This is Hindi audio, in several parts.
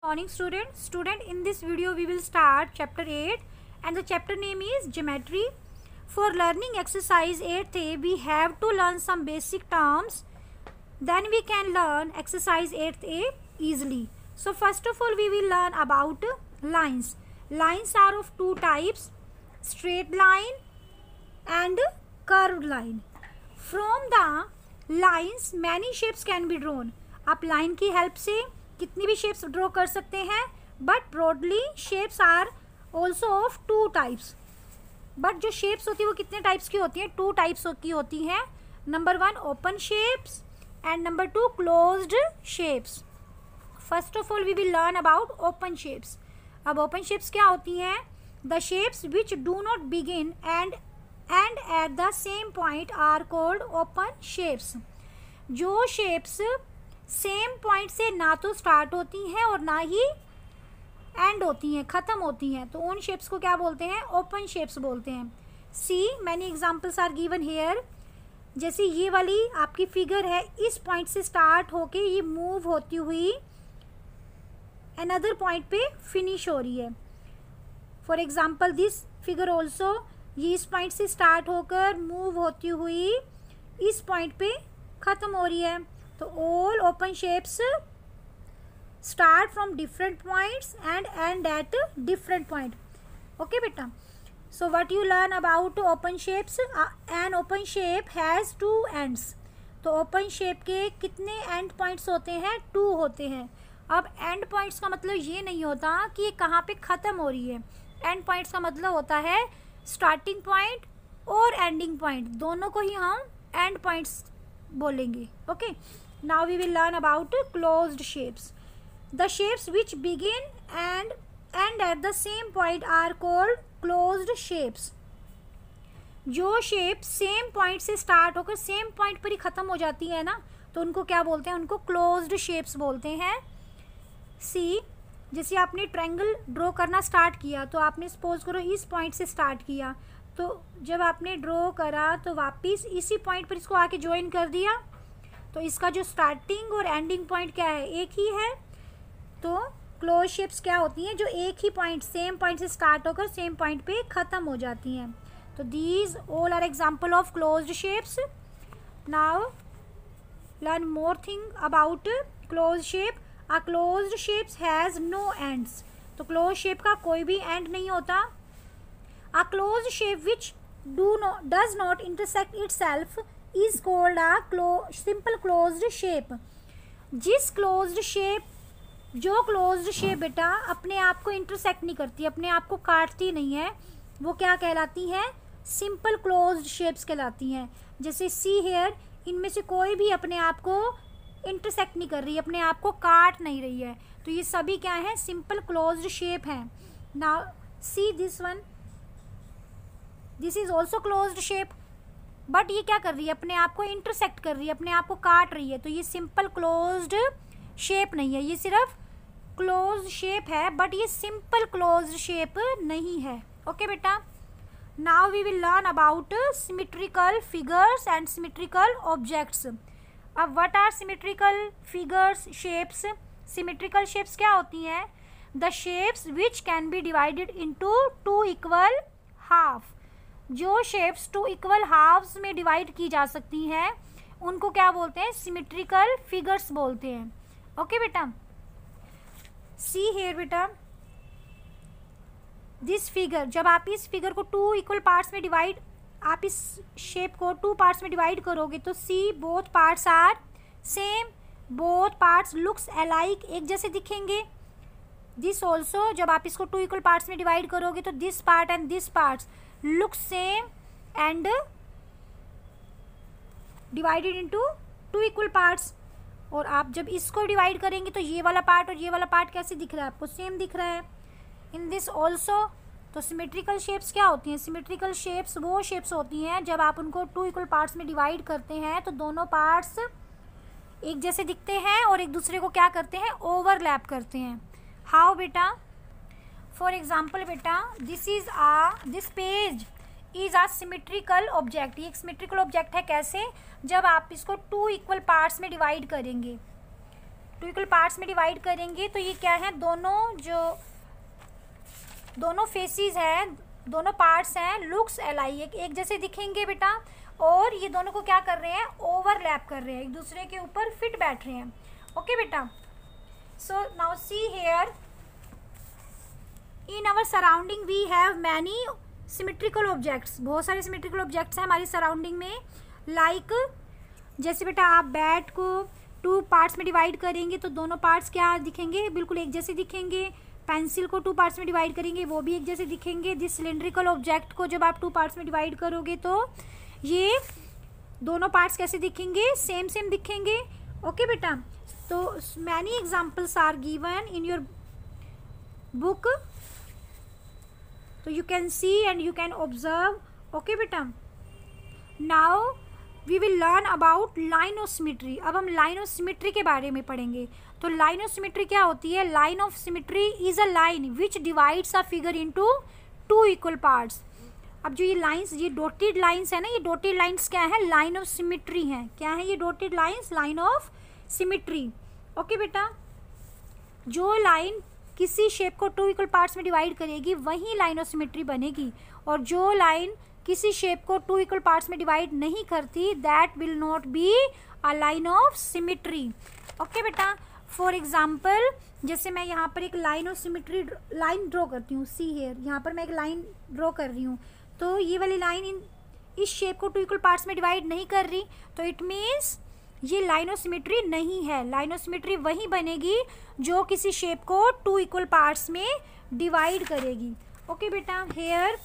Morning student, in this video we will start chapter 8 and the chapter name is geometry. For learning exercise 8a we have to learn some basic terms, then we can learn exercise 8a easily. So first of all we will learn about lines. Lines are of two types, straight line and curved line. From the lines many shapes can be drawn. आप लाइन की हेल्प से कितनी भी शेप्स ड्रॉ कर सकते हैं, but broadly shapes are also of two types. But जो शेप्स होती है वो कितने टाइप्स की होती हैं? टू टाइप्स की होती हैं. Number 1 open shapes and number 2 closed shapes. First of all we will learn about open shapes. अब ओपन शेप्स क्या होती हैं? The shapes which do not begin and at the same point are called open shapes. जो शेप्स सेम पॉइंट से ना तो स्टार्ट होती हैं और ना ही एंड होती हैं, ख़त्म होती हैं, तो उन शेप्स को क्या बोलते हैं? ओपन शेप्स बोलते हैं. See many examples are given here. जैसे ये वाली आपकी फिगर है, इस पॉइंट से स्टार्ट होके ये मूव होती हुई अनदर पॉइंट पे फिनिश हो रही है. For example this figure also, ये इस पॉइंट से स्टार्ट होकर मूव होती हुई इस पॉइंट पे ख़त्म हो रही है. तो all open shapes start from different points and end at different point. Okay beta, so what you learn about open shapes? An open shape has two ends. तो open shape के कितने end points होते हैं? 2 होते हैं. अब end points का मतलब ये नहीं होता कि ये कहाँ पे ख़त्म हो रही है. end points का मतलब होता है starting point और ending point, दोनों को ही हम end points बोलेंगे. Okay. Now we will learn about closed shapes. The shapes which begin and end at the same point are called closed shapes. जो शेप सेम पॉइंट से स्टार्ट होकर सेम पॉइंट पर ही ख़त्म हो जाती है ना, तो उनको क्या बोलते हैं? उनको क्लोज्ड शेप्स बोलते हैं. सी जैसे आपने ट्रायंगल ड्रॉ करना स्टार्ट किया, तो आपने सपोज करो इस पॉइंट से स्टार्ट किया, तो जब आपने ड्रॉ करा तो वापस इसी पॉइंट पर इसको आके ज्वाइन कर दिया, तो इसका जो स्टार्टिंग और एंडिंग पॉइंट क्या है? एक ही है. तो क्लोज शेप्स क्या होती हैं? जो एक ही पॉइंट, सेम पॉइंट से स्टार्ट होकर सेम पॉइंट पे ख़त्म हो जाती हैं. तो these all are example of closed shapes. Now learn more thing about close shape. A closed shapes has no ends. तो क्लोज शेप का कोई भी एंड नहीं होता. A closed shape which does not intersect itself is called a simple closed shape. जिस क्लोज्ड शेप, जो क्लोज्ड शेप बेटा अपने आप को इंटरसेक्ट नहीं करती, अपने आप को काटती नहीं है, वो क्या कहलाती हैं? सिंपल क्लोज्ड शेप्स कहलाती हैं. जैसे सी हेयर, इनमें से कोई भी अपने आप को इंटरसेक्ट नहीं कर रही, अपने आप को काट नहीं रही है, तो ये सभी क्या है? सिंपल क्लोज्ड शेप हैं. Now see this one, this is also closed shape, but ये क्या कर रही है? अपने आप को इंटरसेक्ट कर रही है, अपने आप को काट रही है, तो ये सिंपल क्लोज्ड शेप नहीं है. ये सिर्फ क्लोज्ड शेप है, बट ये सिंपल क्लोज्ड शेप नहीं है. ओके बेटा. Now we will learn about symmetrical figures and symmetrical objects. अब what are symmetrical figures, shapes? Symmetrical shapes क्या होती हैं? The shapes which can be divided into 2 equal half. जो शेप्स 2 इक्वल हाफ्स में डिवाइड की जा सकती हैं उनको क्या बोलते हैं? सिमेट्रिकल फिगर्स बोलते हैं. ओके बेटा. सी हेयर बेटा, दिस फिगर, जब आप इस फिगर को 2 इक्वल पार्ट्स में डिवाइड, आप इस शेप को 2 पार्ट्स में डिवाइड करोगे तो see both parts are same, both parts looks alike, एक जैसे दिखेंगे. दिस ऑल्सो, जब आप इसको 2 इक्वल पार्ट्स में डिवाइड करोगे तो this part and this parts look same and divided into 2 equal parts. और आप जब इसको डिवाइड करेंगे तो ये वाला पार्ट और ये वाला पार्ट कैसे दिख रहा है? आपको सेम दिख रहा है. इन दिस ऑल्सो, तो सिमेट्रिकल शेप्स क्या होती हैं? सिमेट्रिकल शेप्स वो शेप्स होती हैं जब आप उनको 2 इक्वल पार्ट्स में डिवाइड करते हैं तो दोनों पार्ट्स एक जैसे दिखते हैं और एक दूसरे को क्या करते हैं? ओवरलैप करते हैं. हाउ बेटा? फॉर एग्जाम्पल बेटा, this page is a symmetrical object. ये एक सिमेट्रिकल ऑब्जेक्ट है. कैसे? जब आप इसको 2 इक्वल पार्ट्स में डिवाइड करेंगे टू इक्वल पार्ट्स में डिवाइड करेंगे तो ये क्या है, दोनों फेसिस हैं, दोनों पार्ट्स हैं, लुक्स अलाइक, एक जैसे दिखेंगे बेटा, और ये दोनों को क्या कर रहे हैं, ओवरलैप कर रहे हैं, एक दूसरे के ऊपर फिट बैठ रहे हैं। ओके बेटा, so now see here, in our surrounding we have many symmetrical objects, बहुत सारे सिमेट्रिकल ऑब्जेक्ट्स हैं हमारी सराउंडिंग में। लाइक जैसे बेटा आप बैट को 2 पार्ट्स में डिवाइड करेंगे तो दोनों पार्ट्स क्या दिखेंगे, बिल्कुल एक जैसे दिखेंगे। पेंसिल को 2 पार्ट्स में डिवाइड करेंगे वो भी एक जैसे दिखेंगे। दिस सिलेंड्रिकल ऑब्जेक्ट को जब आप 2 पार्ट्स में डिवाइड करोगे तो ये दोनों पार्ट्स कैसे दिखेंगे, सेम सेम दिखेंगे। ओके बेटा, तो many examples are given in your book, तो you can see and you can observe. okay बेटा, now we will learn about line of symmetry. अब हम line of symmetry के बारे में पढ़ेंगे। तो line of symmetry क्या होती है, line of symmetry is a line which divides a figure into 2 equal parts. अब जो ये लाइंस, ये डॉटेड लाइंस है ना, ये डॉटेड लाइंस क्या है, लाइन ऑफ सिमेट्री है। क्या है ये dotted lines, line of symmetry. Okay बेटा, जो लाइन किसी शेप को 2 इक्वल पार्ट्स में डिवाइड करेगी वही लाइन ऑफ सिमेट्री बनेगी, और जो लाइन किसी शेप को 2 इक्वल पार्ट्स में डिवाइड नहीं करती that will not be a line of symmetry. Okay बेटा, फॉर एग्जाम्पल जैसे मैं यहाँ पर एक line of symmetry line draw करती हूँ, सी हेयर, यहाँ पर मैं एक लाइन ड्रॉ कर रही हूँ, तो ये वाली लाइन इस शेप को 2 इक्वल पार्ट्स में डिवाइड नहीं कर रही, तो इट मीन्स ये लाइन ऑफ सिमेट्री नहीं है। लाइन ऑफ सिमेट्री वही बनेगी जो किसी शेप को 2 इक्वल पार्ट्स में डिवाइड करेगी। ओके बेटा, हेयर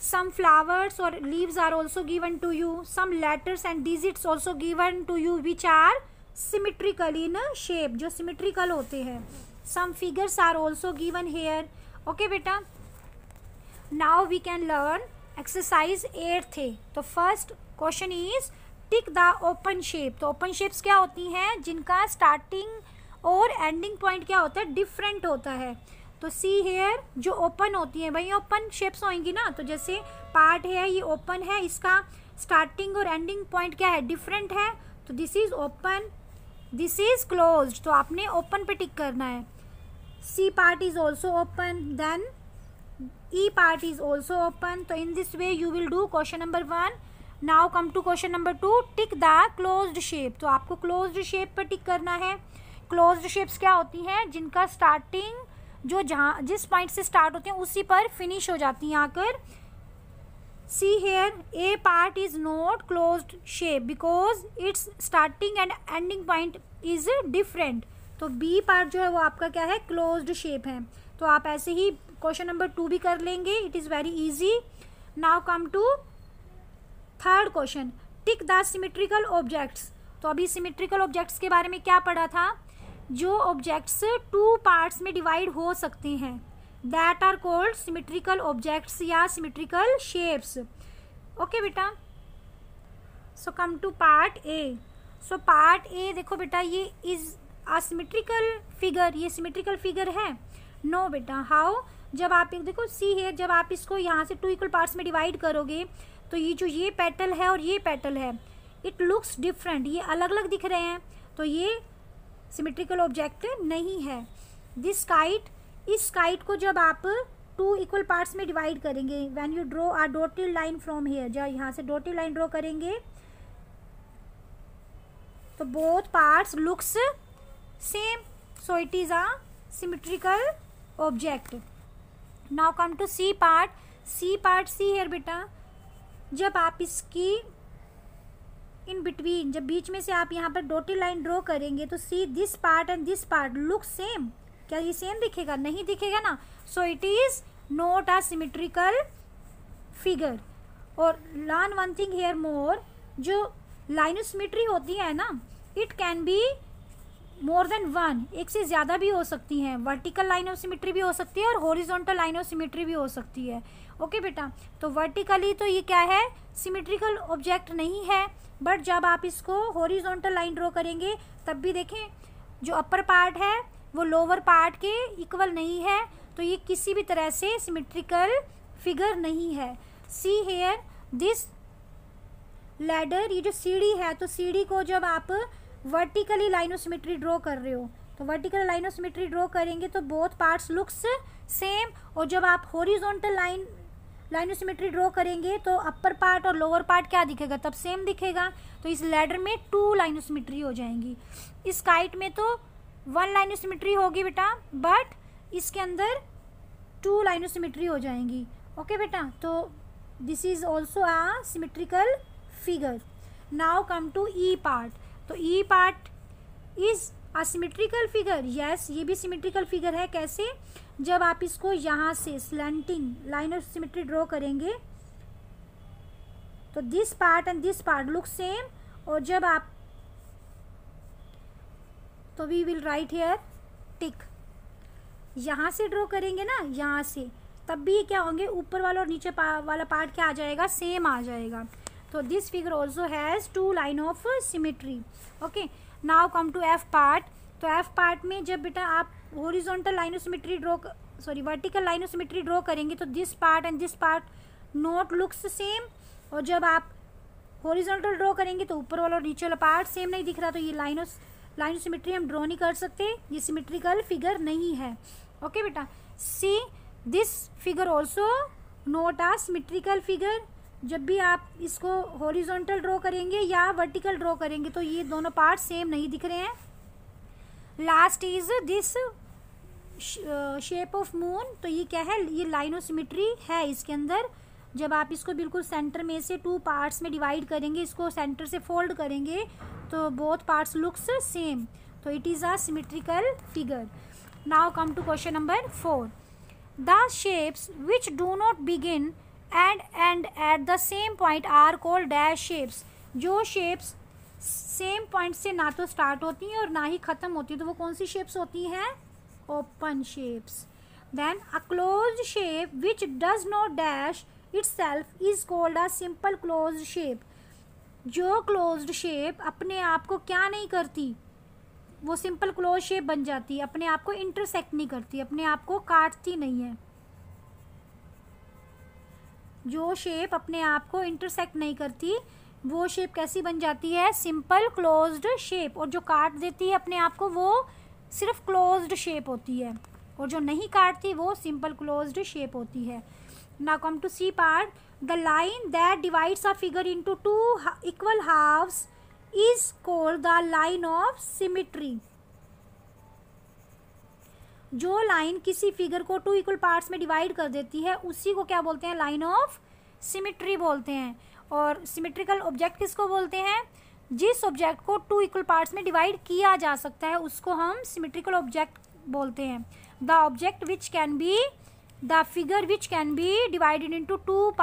सम फ्लावर्स और leaves are also given to you, some letters and digits also given to you which are symmetrical in shape, जो सिमेट्रिकल होते हैं। Some figures are also given here. Okay बेटा, now we can learn exercise 8th। तो first question is tick the open shape. तो ओपन शेप्स क्या होती हैं, जिनका स्टार्टिंग और एंडिंग पॉइंट क्या होता है, डिफरेंट होता है। तो सी हेयर, जो ओपन होती हैं वही ओपन शेप्स होंगी ना, तो जैसे पार्ट है ये ओपन है, इसका स्टार्टिंग और एंडिंग पॉइंट क्या है, डिफरेंट है, तो this is open, this is closed, तो आपने ओपन पे टिक करना है। C part is also open, then E part is also open. तो in this way you will do question number 1। Now come to question number 2, tick the closed shape. तो आपको क्लोज्ड शेप पर टिक करना है। क्लोज्ड शेप्स क्या होती हैं, जिनका स्टार्टिंग जो जहाँ जिस पॉइंट से स्टार्ट होते हैं उसी पर फिनिश हो जाती हैं आकर। See here, A part is not closed shape because it's starting and ending point is different. तो बी पार्ट जो है वो आपका क्या है, क्लोज्ड शेप है। तो आप ऐसे ही क्वेश्चन नंबर 2 भी कर लेंगे, it is very easy. Now come to third question, tick the symmetrical objects. तो अभी सिमेट्रिकल ऑब्जेक्ट्स के बारे में क्या पढ़ा था, जो ऑब्जेक्ट्स 2 पार्ट्स में डिवाइड हो सकते हैं that are called symmetrical objects या सिमेट्रिकल शेप्स। ओके बेटा, so come to part A. So part A देखो बेटा, ये इज अ सिमेट्रिकल फिगर, ये सिमेट्रिकल फिगर है। नो बेटा, हाउ, जब आप देखो सी है, जब आप इसको यहाँ से 2 इक्वल पार्ट्स में डिवाइड करोगे तो ये जो ये पेटल है और ये पेटल है, इट लुक्स डिफरेंट, ये अलग अलग दिख रहे हैं, तो ये सिमेट्रिकल ऑब्जेक्ट नहीं है। दिस काइट, इस काइट को जब आप 2 इक्वल पार्ट्स में डिवाइड करेंगे, when you draw a dotted line from here, जब यहाँ से डॉटेड लाइन ड्रॉ करेंगे तो both parts looks same, so it is a symmetrical object. Now come to C part. C part, see here बेटा, जब आप इसकी इन बिटवीन, जब बीच में से आप यहाँ पर डॉटेड लाइन ड्रॉ करेंगे तो see this part and this part look same, क्या ये सेम दिखेगा, नहीं दिखेगा ना, सो it is not a symmetrical figure. और लर्न वन थिंग हेयर मोर, जो लाइन ऑफ सिमेट्री होती है ना, it can be more than 1, एक से ज़्यादा भी हो सकती हैं। वर्टिकल लाइन ऑफ सिमेट्री भी हो सकती है और हॉरिजॉन्टल लाइन ऑफ सिमेट्री भी हो सकती है। ओके बेटा, तो वर्टिकली तो ये क्या है, सिमेट्रिकल ऑब्जेक्ट नहीं है, बट जब आप इसको हॉरिजॉन्टल लाइन ड्रॉ करेंगे तब भी देखें जो अपर पार्ट है वो लोअर पार्ट के इक्वल नहीं है, तो ये किसी भी तरह से सिमेट्रिकल फिगर नहीं है। सी हेयर दिस लैडर, ये जो सीढ़ी है, तो सीढ़ी को जब आप vertically line of symmetry draw कर रहे हो, तो vertical line of symmetry draw करेंगे तो बोथ पार्ट्स लुक्स सेम, और जब आप horizontal line of symmetry draw करेंगे तो अपर पार्ट और लोअर पार्ट क्या दिखेगा, तब सेम दिखेगा। तो इस लैडर में 2 लाइन ऑफ सिमेट्री हो जाएंगी। इस काइट में तो 1 लाइन ऑफ सिमेट्री होगी बेटा, बट इसके अंदर 2 लाइन ऑफ सिमेट्री हो जाएंगी। ओके बेटा, तो this is also a symmetrical figure. Now come to E part. तो E part is a symmetrical figure. Yes, ये भी सिमेट्रिकल फिगर है। कैसे? जब आप इसको यहाँ से slanting line of symmetry draw करेंगे तो this part and this part look same, और जब आप, तो वी विल राइट हियर टिक। यहाँ से ड्रॉ करेंगे ना, यहाँ से, तब भी क्या होंगे, ऊपर वाला और नीचे वाला पार्ट क्या आ जाएगा, सेम आ जाएगा। तो this figure also has 2 line of symmetry. Okay, now come to F part. तो एफ पार्ट में जब बेटा आप horizontal line of symmetry vertical line of symmetry draw करेंगे तो this part and this part not looks same, और जब आप हॉरिजॉन्टल ड्रॉ करेंगे तो ऊपर वाला और नीचे वाला पार्ट सेम नहीं दिख रहा, तो ये लाइन ऑफ सिमेट्री हम ड्रॉ नहीं कर सकते, ये सिमेट्रिकल फिगर नहीं है। ओके बेटा, see this figure also not a symmetrical figure. जब भी आप इसको हॉरिजॉन्टल ड्रॉ करेंगे या वर्टिकल ड्रॉ करेंगे तो ये दोनों पार्ट सेम नहीं दिख रहे हैं। Last is this shape of moon. तो ये क्या है, ये लाइन ऑफ सिमेट्री है इसके अंदर। जब आप इसको बिल्कुल सेंटर में से 2 पार्ट्स में डिवाइड करेंगे, इसको सेंटर से फोल्ड करेंगे तो बोथ पार्ट्स लुक्स सेम, तो it is a symmetrical figure. Now come to question number 4। The shapes which do not begin and end at the same point are called dash shapes. जो शेप्स सेम पॉइंट से ना तो स्टार्ट होती हैं और ना ही ख़त्म होती है, तो वो कौन सी शेप्स होती हैं, open shapes. Then a closed shape which does not dash itself is called a simple closed shape. जो क्लोज्ड शेप अपने आप को क्या नहीं करती, वो सिंपल क्लोज शेप बन जाती है, अपने आप को इंटरसेक्ट नहीं करती, अपने आप को काटती नहीं है। जो शेप अपने आप को इंटरसेक्ट नहीं करती वो शेप कैसी बन जाती है, सिंपल क्लोज्ड शेप। और जो काट देती है अपने आप को वो सिर्फ क्लोज्ड शेप होती है, और जो नहीं काटती वो सिंपल क्लोज्ड शेप होती है। Now come to C part. The line that divides a figure into 2 equal halves is called the line of symmetry. जो लाइन किसी फिगर को 2 इक्वल पार्ट्स में डिवाइड कर देती है उसी को क्या बोलते हैं, लाइन ऑफ सिमेट्री बोलते हैं। और सिमेट्रिकल ऑब्जेक्ट किसको बोलते हैं, जिस ऑब्जेक्ट को 2 इक्वल पार्ट्स में डिवाइड किया जा सकता है उसको हम सिमेट्रिकल ऑब्जेक्ट बोलते हैं। The object which can be, the figure which can be divided into 2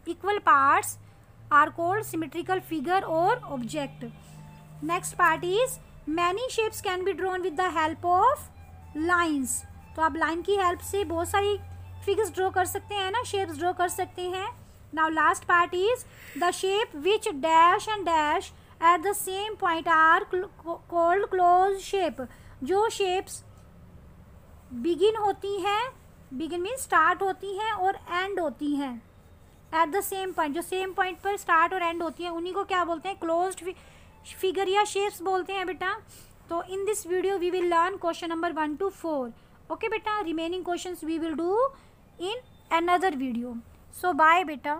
equal parts are called symmetrical figure और object. Next part is many shapes can be drawn with the help of lines. तो आप लाइन की हेल्प से बहुत सारी फिगर्स ड्रॉ कर सकते हैं ना, शेप्स ड्रॉ कर सकते हैं। Now last part is the shape which dash and dash at the same point are called close shape. जो शेप्स बिगिन होती हैं, बिगिन मीन स्टार्ट होती हैं और एंड होती हैं एट द सेम पॉइंट, जो सेम पॉइंट पर स्टार्ट और एंड होती हैं उन्हीं को क्या बोलते हैं, क्लोज्ड फिगर या शेप्स बोलते हैं बेटा। तो in this video we will learn question number 1 to 4. Okay beta, remaining questions we will do in another video. So bye beta.